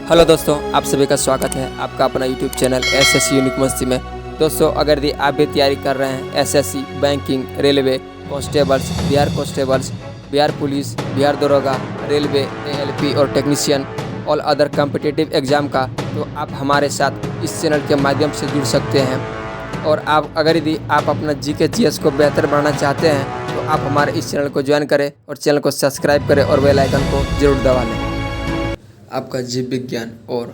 Hello दोस्तों, आप सभी का स्वागत है आपका अपना यूट्यूब चैनल एसएससी यूनिक मस्ती में। दोस्तों, अगर यदि आप भी तैयारी कर रहे हैं SSC, banking, railway, constables, Bihar police, Bihar दरोगा, रेलवे, एएलपी और technician all other competitive exam का, तो आप हमारे साथ इस चैनल के माध्यम से जुड़ सकते हैं। और यदि आप अपना जीके जीएस को बेहतर बनाना चाहते हैं तो आप हमारे इस चैनल को ज्वाइन करें और चैनल को सब्सक्राइब करें और बेल आइकन को जरूर दबा लें। आपका जीव विज्ञान और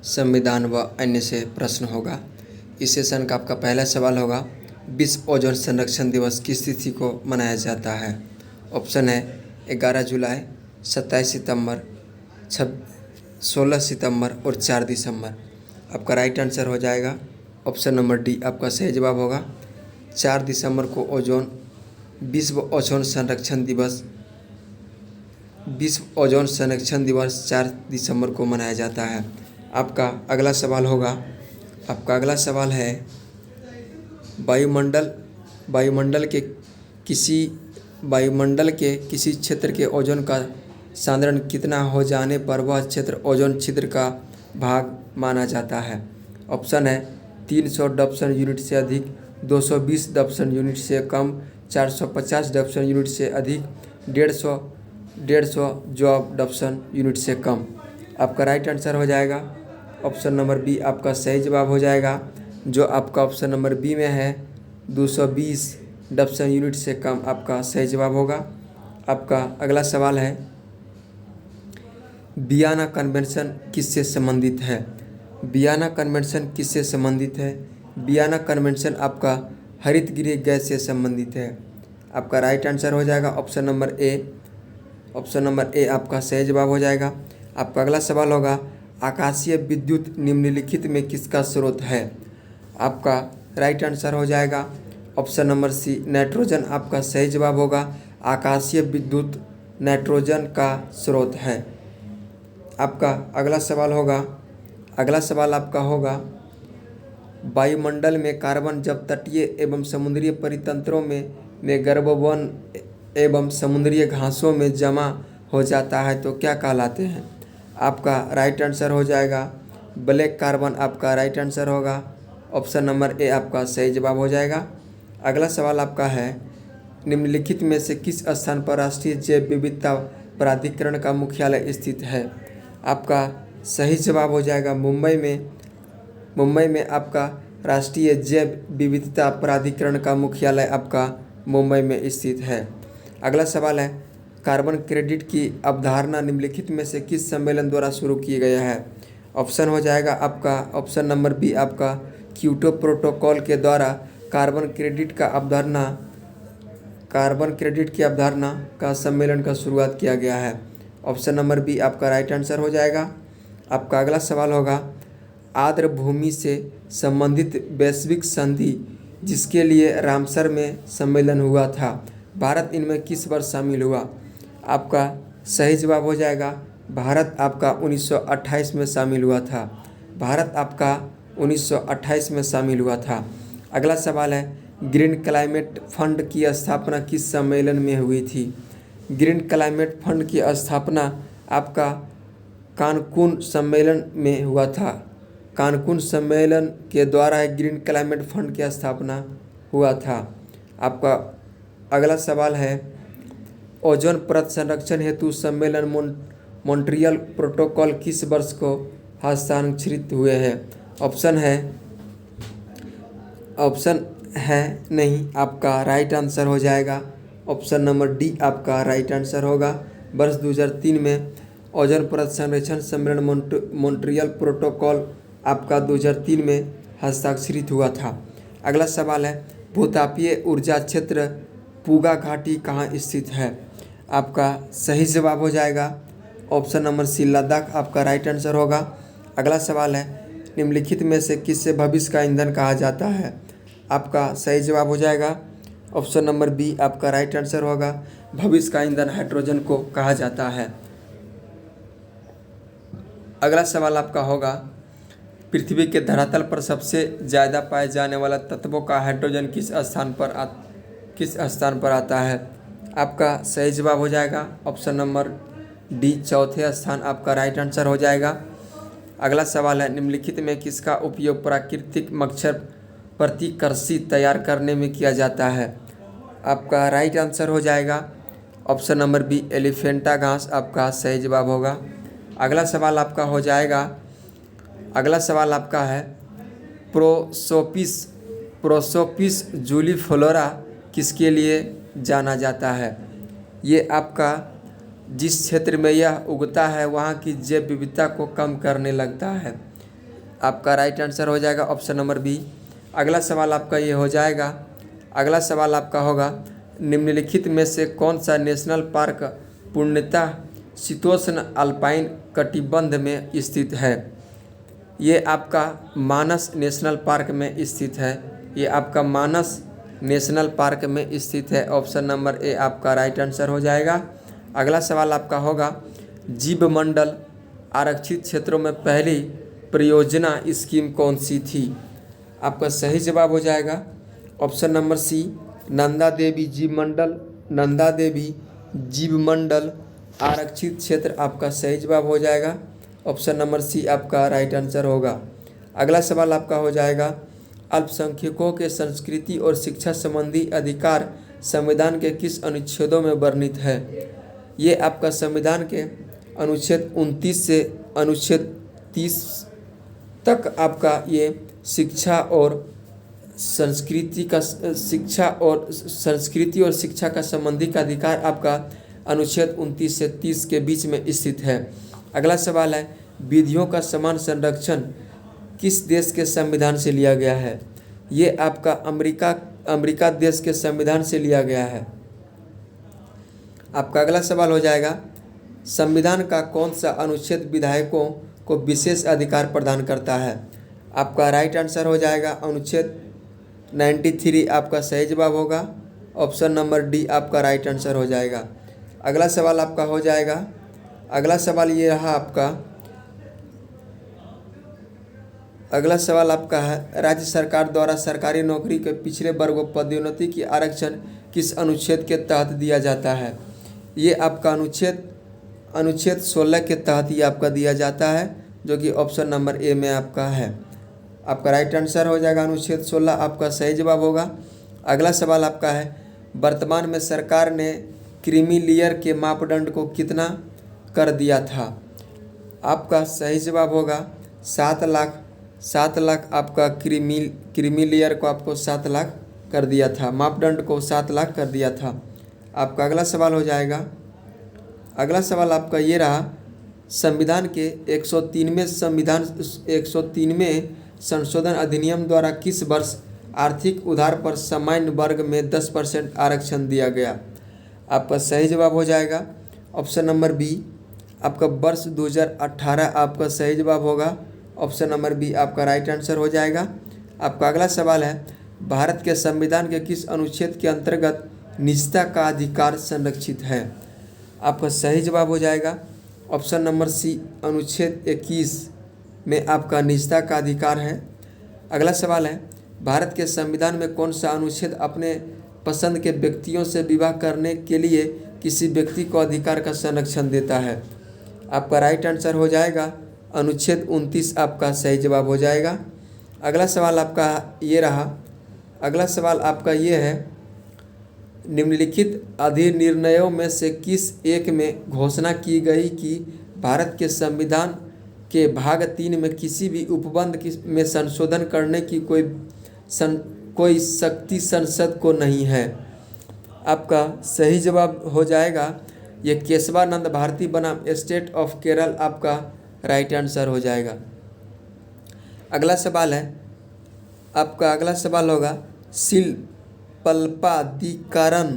संविधान व अन्य से प्रश्न होगा। इस सेशन का आपका पहला सवाल होगा, विश्व ओजोन संरक्षण दिवस किस तिथि को मनाया जाता है? ऑप्शन है 11 जुलाई, 27 सितंबर, 16 सितंबर और 4 दिसंबर। आपका राइट आंसर हो जाएगा ऑप्शन नंबर डी। आपका सही जवाब होगा 4 दिसंबर को विश्व ओजोन संरक्षण दिवस 4 दिसंबर को मनाया जाता है। आपका अगला सवाल है, वायुमंडल के किसी क्षेत्र के ओजोन का सांद्रण कितना हो जाने पर वह क्षेत्र ओजोन छिद्र का भाग माना जाता है? ऑप्शन है 300 डप्सन यूनिट से अधिक, 220 डप्सन यूनिट से कम, 450 डप्सन यूनिट से अधिक, 150 जॉब डप्सन यूनिट से कम। आपका राइट आंसर हो जाएगा ऑप्शन नंबर बी। आपका सही जवाब हो जाएगा जो आपका ऑप्शन नंबर बी में है, 220 डप्सन यूनिट से कम आपका सही जवाब होगा। आपका अगला सवाल है, वियना कन्वेंशन किससे संबंधित है? वियना कन्वेंशन किससे संबंधित है? वियना कन्वेंशन आपका हरितगृह गैस से संबंधित है। आपका राइट आंसर हो जाएगा ऑप्शन नंबर ए आपका सही जवाब हो जाएगा। आपका अगला सवाल होगा, आकाशीय विद्युत निम्नलिखित में किसका स्रोत है? आपका राइट आंसर हो जाएगा ऑप्शन नंबर सी, नाइट्रोजन आपका सही जवाब होगा। आकाशीय विद्युत नाइट्रोजन का स्रोत है। आपका अगला सवाल आपका होगा, वायुमंडल में कार्बन जब तटीय एवं समुद्री परितंत्रों में गर्भवन एवं समुद्री घासों में जमा हो जाता है तो क्या कहलाते हैं? आपका राइट आंसर हो जाएगा ब्लैक कार्बन। आपका राइट आंसर होगा ऑप्शन नंबर ए आपका सही जवाब हो जाएगा। अगला सवाल आपका है, निम्नलिखित में से किस स्थान पर राष्ट्रीय जैव विविधता प्राधिकरण का मुख्यालय स्थित है? आपका सही जवाब हो जाएगा मुंबई में आपका राष्ट्रीय जैव विविधता प्राधिकरण का मुख्यालय आपका मुंबई में स्थित है। अगला सवाल है, कार्बन क्रेडिट की अवधारणा निम्नलिखित में से किस सम्मेलन द्वारा शुरू किया गया है? ऑप्शन हो जाएगा आपका ऑप्शन नंबर बी, आपका क्योटो प्रोटोकॉल के द्वारा कार्बन क्रेडिट की अवधारणा का सम्मेलन का शुरुआत किया गया है। ऑप्शन नंबर बी आपका राइट आंसर हो जाएगा। आपका अगला सवाल होगा, आर्द्र भूमि से संबंधित वैश्विक संधि जिसके लिए रामसर में सम्मेलन हुआ था, भारत इनमें किस वर्ष शामिल हुआ? आपका सही जवाब हो जाएगा भारत आपका 1928 में शामिल हुआ था। भारत आपका 1928 में शामिल हुआ था। अगला सवाल है, ग्रीन क्लाइमेट फंड की स्थापना किस सम्मेलन में हुई थी? ग्रीन क्लाइमेट फंड की स्थापना आपका कानकुन सम्मेलन में हुआ था। कानकुन सम्मेलन के द्वारा ग्रीन क्लाइमेट फंड की स्थापना हुआ था। आपका अगला सवाल है, ओजोन परत संरक्षण हेतु सम्मेलन मॉन्ट्रियल प्रोटोकॉल किस वर्ष को हस्ताक्षरित हुए हैं? ऑप्शन है नहीं। आपका राइट आंसर हो जाएगा ऑप्शन नंबर डी। आपका राइट आंसर होगा वर्ष 2003 में ओजोन परत संरक्षण सम्मेलन मॉन्ट्रियल प्रोटोकॉल आपका 2003 में हस्ताक्षरित हुआ था। अगला सवाल है, भूतापीय ऊर्जा क्षेत्र पूगा घाटी कहाँ स्थित है? आपका सही जवाब हो जाएगा ऑप्शन नंबर सी, लद्दाख आपका राइट आंसर होगा। अगला सवाल है, निम्नलिखित में से किससे भविष्य का ईंधन कहा जाता है? आपका सही जवाब हो जाएगा ऑप्शन नंबर बी आपका राइट आंसर होगा। भविष्य का ईंधन हाइड्रोजन को कहा जाता है। अगला सवाल आपका होगा, पृथ्वी के धरातल पर सबसे ज़्यादा पाए जाने वाला तत्वों का हाइड्रोजन किस स्थान पर आता है? आपका सही जवाब हो जाएगा ऑप्शन नंबर डी, चौथे स्थान आपका राइट आंसर हो जाएगा। अगला सवाल है, निम्नलिखित में किसका उपयोग प्राकृतिक मच्छर प्रतिकर्षी तैयार करने में किया जाता है? आपका राइट आंसर हो जाएगा ऑप्शन नंबर बी, एलिफेंटा घास आपका सही जवाब होगा। अगला सवाल आपका हो जाएगा, अगला सवाल आपका है, प्रोसोपिस जूलीफ्लोरा किसके लिए जाना जाता है? ये आपका जिस क्षेत्र में यह उगता है वहाँ की जैव विविधता को कम करने लगता है। आपका राइट आंसर हो जाएगा ऑप्शन नंबर बी। अगला सवाल आपका ये हो जाएगा, अगला सवाल आपका होगा, निम्नलिखित में से कौन सा नेशनल पार्क पूर्णतः शीतोष्ण अल्पाइन कटिबंध में स्थित है? ये आपका मानस नेशनल पार्क में स्थित है। ये आपका मानस नेशनल पार्क में स्थित है। ऑप्शन नंबर ए आपका राइट आंसर हो जाएगा। अगला सवाल आपका होगा, जीव मंडल आरक्षित क्षेत्रों में पहली परियोजना स्कीम कौन सी थी? आपका सही जवाब हो जाएगा option number C, Nanda Devi जीव मंडल, नंदा देवी जीव मंडल आरक्षित क्षेत्र आपका सही जवाब हो जाएगा। ऑप्शन नंबर सी आपका राइट आंसर होगा। अगला सवाल आपका हो जाएगा, अल्पसंख्यकों के संस्कृति और शिक्षा संबंधी अधिकार संविधान के किस अनुच्छेदों में वर्णित है? ये आपका संविधान के अनुच्छेद 29 से अनुच्छेद 30 तक आपका ये शिक्षा और संस्कृति और शिक्षा का संबंधी का अधिकार आपका अनुच्छेद 29 से 30 के बीच में स्थित है। अगला सवाल है, विधियों का समान संरक्षण किस देश के संविधान से लिया गया है? ये आपका अमेरिका देश के संविधान से लिया गया है। आपका अगला सवाल हो जाएगा, संविधान का कौन सा अनुच्छेद विधायकों को विशेष अधिकार प्रदान करता है? आपका राइट आंसर हो जाएगा अनुच्छेद 93 आपका सही जवाब होगा। ऑप्शन नंबर डी आपका राइट आंसर हो जाएगा। अगला सवाल आपका हो जाएगा, अगला सवाल ये रहा आपका, अगला सवाल आपका है, राज्य सरकार द्वारा सरकारी नौकरी के पिछड़े वर्गों पदोन्नति की आरक्षण किस अनुच्छेद के तहत दिया जाता है? ये आपका अनुच्छेद 16 के तहत ये आपका दिया जाता है, जो कि ऑप्शन नंबर ए में आपका है। आपका राइट आंसर हो जाएगा अनुच्छेद 16 आपका सही जवाब होगा। अगला सवाल आपका है, वर्तमान में सरकार ने क्रीमी लेयर के मापदंड को कितना कर दिया था? आपका सही जवाब होगा 7 लाख आपका क्रीमी लेयर को आपको 7 लाख कर दिया था, मापदंड को 7 लाख कर दिया था। आपका अगला सवाल हो जाएगा, अगला सवाल आपका ये रहा, संविधान के 103वें संशोधन अधिनियम द्वारा किस वर्ष आर्थिक उधार पर सामान्य वर्ग में 10% आरक्षण दिया गया? आपका सही जवाब हो जाएगा ऑप्शन नंबर बी, आपका वर्ष 2018 आपका सही जवाब होगा। ऑप्शन नंबर बी आपका राइट आंसर हो जाएगा। आपका अगला सवाल है, भारत के संविधान के किस अनुच्छेद के अंतर्गत निजता का अधिकार संरक्षित है? आपका सही जवाब हो जाएगा ऑप्शन नंबर सी, अनुच्छेद 21 में आपका निजता का अधिकार है। अगला सवाल है, भारत के संविधान में कौन सा अनुच्छेद अपने पसंद के व्यक्तियों से विवाह करने के लिए किसी व्यक्ति को अधिकार का संरक्षण देता है? आपका राइट आंसर हो जाएगा अनुच्छेद 29 आपका सही जवाब हो जाएगा। अगला सवाल आपका ये रहा, अगला सवाल आपका ये है, निम्नलिखित अधिनिर्णयों में से किस एक में घोषणा की गई कि भारत के संविधान के भाग 3 में किसी भी उपबंध में संशोधन करने की कोई शक्ति संसद को नहीं है? आपका सही जवाब हो जाएगा ये केशवानंद भारती बनाम स्टेट ऑफ केरल आपका राइट आंसर हो जाएगा। अगला सवाल है, आपका अगला सवाल होगा, शिल्पादिकारम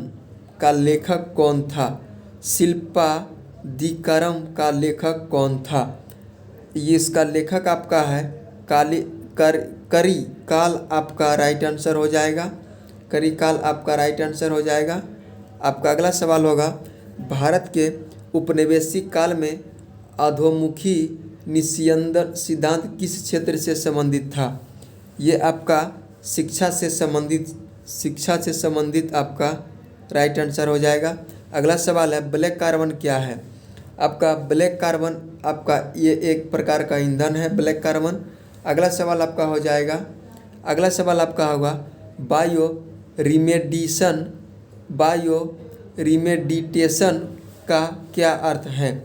का लेखक कौन था? शिल्पादिकारम का लेखक कौन था? ये इसका लेखक आपका है करिकाल आपका राइट आंसर हो जाएगा। करिकाल आपका राइट आंसर हो जाएगा। आपका अगला सवाल होगा, भारत के उपनिवेशिक काल में अधोमुखी निस्यंदन सिद्धांत किस क्षेत्र से संबंधित था? ये आपका शिक्षा से संबंधित आपका राइट आंसर हो जाएगा। अगला सवाल है, ब्लैक कार्बन क्या है? आपका ब्लैक कार्बन, आपका ये एक प्रकार का ईंधन है ब्लैक कार्बन। अगला सवाल आपका हो जाएगा, अगला सवाल आपका होगा बायो रिमेडिटेशन का क्या अर्थ है।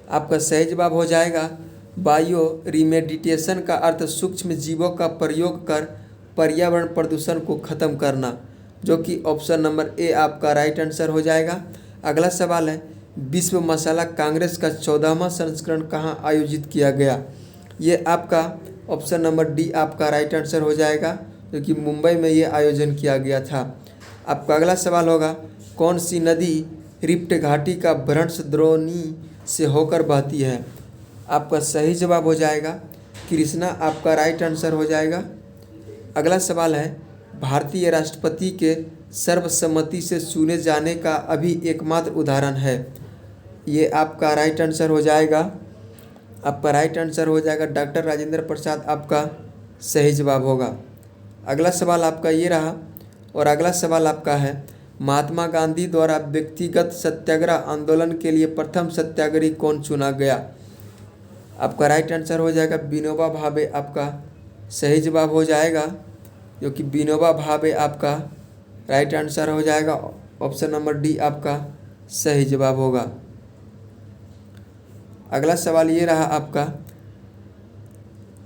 आपका सही जवाब हो जाएगा बायो रिमेडिटेशन का अर्थ सूक्ष्म जीवों का प्रयोग कर पर्यावरण प्रदूषण को खत्म करना, जो कि ऑप्शन नंबर ए आपका राइट आंसर हो जाएगा। अगला सवाल है विश्व मसाला कांग्रेस का 14वां संस्करण कहाँ आयोजित किया गया। ये आपका ऑप्शन नंबर डी आपका राइट आंसर हो जाएगा, जो कि मुंबई में ये आयोजन किया गया था। आपका अगला सवाल होगा कौन सी नदी रिफ्ट घाटी का भ्रंश द्रोणी से होकर बहती है। आपका सही जवाब हो जाएगा कृष्णा, आपका राइट आंसर हो जाएगा। अगला सवाल है भारतीय राष्ट्रपति के सर्वसम्मति से चुने जाने का अभी एकमात्र उदाहरण है। ये आपका राइट आंसर हो जाएगा, आपका राइट आंसर हो जाएगा डॉक्टर राजेंद्र प्रसाद, आपका सही जवाब होगा। अगला सवाल आपका ये रहा, और अगला सवाल आपका है महात्मा गांधी द्वारा व्यक्तिगत सत्याग्रह आंदोलन के लिए प्रथम सत्याग्रही कौन चुना गया। आपका राइट आंसर हो जाएगा विनोबा भावे, आपका सही जवाब हो जाएगा, जो कि विनोबा भावे आपका राइट आंसर हो जाएगा। ऑप्शन नंबर डी आपका सही जवाब होगा। अगला सवाल ये रहा आपका,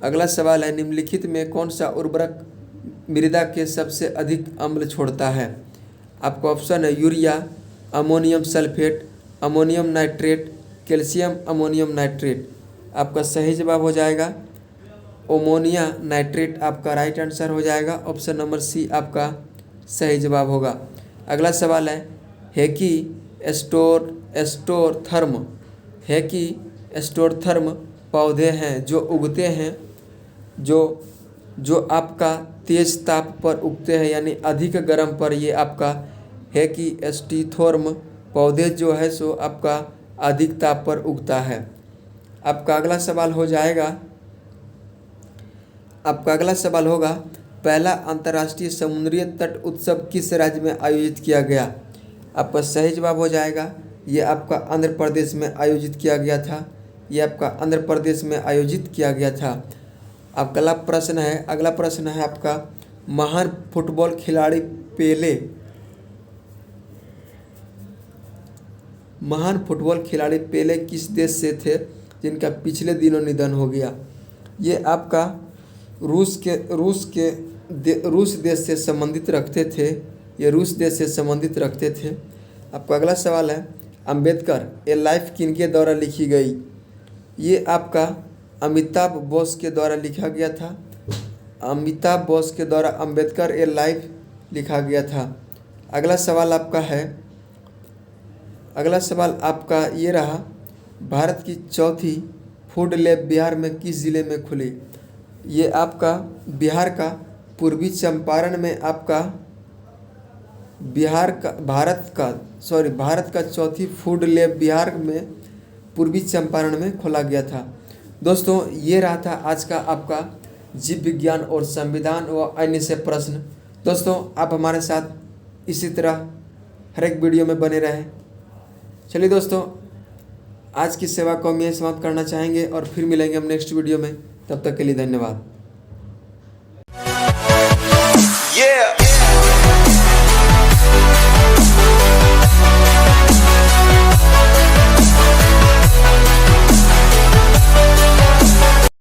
अगला सवाल है निम्नलिखित में कौन सा उर्वरक मृदा के सबसे अधिक अम्ल छोड़ता है। आपका ऑप्शन है urea, ammonium sulphate, ammonium nitrate, calcium ammonium nitrate. आपका सही जवाब हो जाएगा अमोनिया नाइट्रेट, आपका राइट आंसर हो जाएगा। ऑप्शन नंबर सी आपका सही जवाब होगा। अगला सवाल है हेकी एस्टोथर्म पौधे हैं जो उगते हैं जो आपका तेज ताप पर उगते हैं, यानी अधिक गर्म पर। ये आपका हेकी एस्टीथोर्म पौधे जो है सो आपका अधिक ताप पर उगता है। आपका अगला सवाल हो जाएगा, आपका अगला सवाल होगा पहला अंतर्राष्ट्रीय समुद्री तट उत्सव किस राज्य में आयोजित किया गया। आपका सही जवाब हो जाएगा ये आपका आंध्र प्रदेश में आयोजित किया गया था, ये आपका आंध्र प्रदेश में आयोजित किया गया था। अब अगला प्रश्न है आपका महान फुटबॉल खिलाड़ी पेले किस देश से थे जिनका पिछले दिनों निधन हो गया। ये आपका रूस देश से संबंधित रखते थे, ये रूस देश से संबंधित रखते थे। आपका अगला सवाल है अंबेडकर ए लाइफ किनके द्वारा लिखी गई। ये आपका अमिताभ बोस के द्वारा लिखा गया था, अमिताभ बोस के द्वारा अंबेडकर ए लाइफ लिखा गया था। अगला सवाल आपका ये रहा भारत की चौथी फूड लैब बिहार में किस ज़िले में खुली। ये आपका बिहार का पूर्वी चंपारण में आपका भारत का चौथी फूड लैब बिहार में पूर्वी चंपारण में खोला गया था। दोस्तों ये रहा था आज का आपका जीव विज्ञान और संविधान व अन्य से प्रश्न। दोस्तों आप हमारे साथ इसी तरह हर एक वीडियो में बने रहें। चलिए दोस्तों आज की सेवा को हम यहीं समाप्त करना चाहेंगे और फिर मिलेंगे हम नेक्स्ट वीडियो में। तब तक के लिए धन्यवाद।